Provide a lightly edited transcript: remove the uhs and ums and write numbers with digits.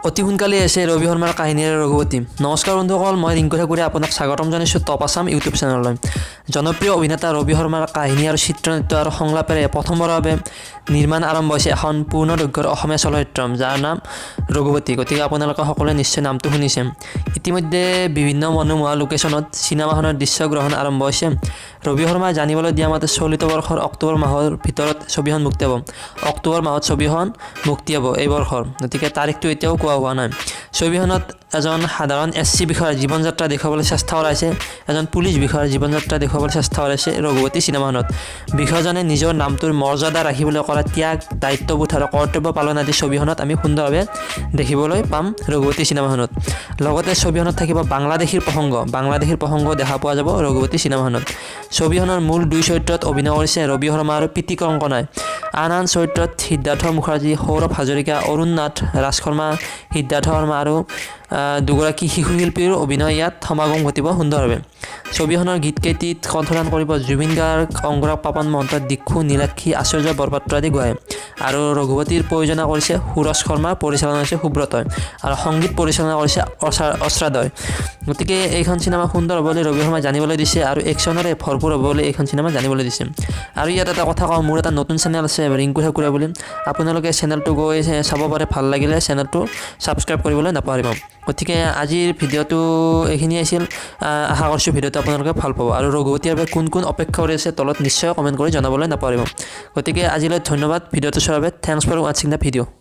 অতি সোনকালে আছে ৰবি শৰ্মাৰ কাহিনীৰে ৰঘুপতি। নমস্কাৰ বন্ধুসকল, মই ৰিংকু ঠাকুৰে আপোনাক স্বাগতম জনাইছোঁ টপ আছাম ইউটিউব চেনেললৈ। জনপ্ৰিয় অভিনেতা ৰবি শৰ্মাৰ কাহিনী আৰু চিত্ৰনাট্য আৰু সংলাপেৰে প্ৰথমবাৰৰ বাবে নিৰ্মাণ আৰম্ভ হৈছে এখন পূৰ্ণদৈৰ্ঘ্যৰ অসমীয়া চলচ্চিত্ৰ, যাৰ নাম ৰঘুপতি। গতিকে আপোনালোকে সকলোৱে নিশ্চয় নামটো শুনিছে। ইতিমধ্যে বিভিন্ন মনোমোহা লোকেশ্যনত চিনেমাখনৰ দৃশ্যগ্ৰহণ আৰম্ভ হৈছে। ৰবি শৰ্মাই জানিবলৈ দিয়া মতে চলিত বৰ্ষৰ অক্টোবৰ মাহৰ ভিতৰত ছবিখন মুক্তি পাব। অক্টোবৰ মাহত ছবিখন মুক্তি পাব এই বৰ্ষৰ, গতিকে তাৰিখটো এতিয়াও কোৱা হোৱা নাই। ছবিখনত এজন সাধাৰণ SC বিষয়াৰ জীৱন যাত্ৰা দেখুৱাবলৈ চেষ্টা কৰাইছে, এজন পুলিচ বিষয়াৰ জীৱন যাত্ৰা দেখুৱাবলৈ চেষ্টা কৰাইছে ৰঘুপতি চিনেমাখনত। বিষয়াজনে নিজৰ নামটোৰ মৰ্যাদা ৰাখিবলৈ কৰা ত্যাগ, দায়িত্ববোধ আৰু কৰ্তব্য পালন আদি ছবিখনত আমি সুন্দৰভাৱে দেখিবলৈ পাম ৰঘুপতি চিনেমাখনত। লগতে ছবিখনত থাকিব বাংলাদেশীৰ প্ৰসংগ দেখা পোৱা যাব ৰঘুপতি চিনেমাখনত। ছবিখনৰ মূল দুই চৰিত্ৰত অভিনয় কৰিছে ৰবি শৰ্মা আৰু প্ৰীতি কংকনাই। আন চৰিত্ৰত সিদ্ধাৰ্থ মুখাৰ্জী, সৌৰভ হাজৰিকা, অৰুণ নাথ, ৰাজ শৰ্মা, সিদ্ধাৰ্থ শৰ্মা আৰু দুগৰাকী শিশু শিল্পীৰ অভিনয় ইয়াত সমাগম ঘটিব সুন্দৰভাৱে। ছবিখনৰ গীতকেইটিত কণ্ঠদান কৰিব জুবিন গাৰ্গ, অংগৰাগ পাপন মহন্ত, দীক্ষু, নীলাক্ষী, আচাৰ্য বৰপাত্ৰ আদি গোৱাই। আৰু ৰঘুপতিৰ প্ৰযোজনা কৰিছে সুৰজ শৰ্মা, পৰিচালনা কৰিছে সুব্ৰতই আৰু সংগীত পৰিচালনা কৰিছে অস্ৰাদয়। গতিকে এইখন চিনেমা সুন্দৰ হ'ব বুলি ৰবি শৰ্মাই জানিবলৈ দিছে আৰু একশ্যনেৰে ভৰপূৰ হ'ব বুলি এইখন চিনেমা জানিবলৈ দিছে। আৰু ইয়াত এটা কথা কওঁ, মোৰ এটা নতুন চেনেল আছে ৰিংকু ঠাকুৰে বুলি, আপোনালোকে চেনেলটো গৈ চাব পাৰে, ভাল লাগিলে চেনেলটো ছাবস্ক্ৰাইব কৰিবলৈ নাপাহৰিব। গতিকে আজিৰ ভিডিঅ'টো এইখিনি আছিল। আশা কৰিছোঁ ভিডিঅ'টো আপোনালোকে ভাল পাব আৰু ৰঘুপতিৰ বাবে কোন কোন অপেক্ষা কৰি আছে তলত নিশ্চয় কমেণ্ট কৰি জনাবলৈ নাপাহৰিব। গতিকে আজিলৈ ধন্যবাদ ভিডিঅ'টো চোৱাৰ বাবে। থেংকছ ফৰ ৱাচিং দ্য ভিডিঅ'।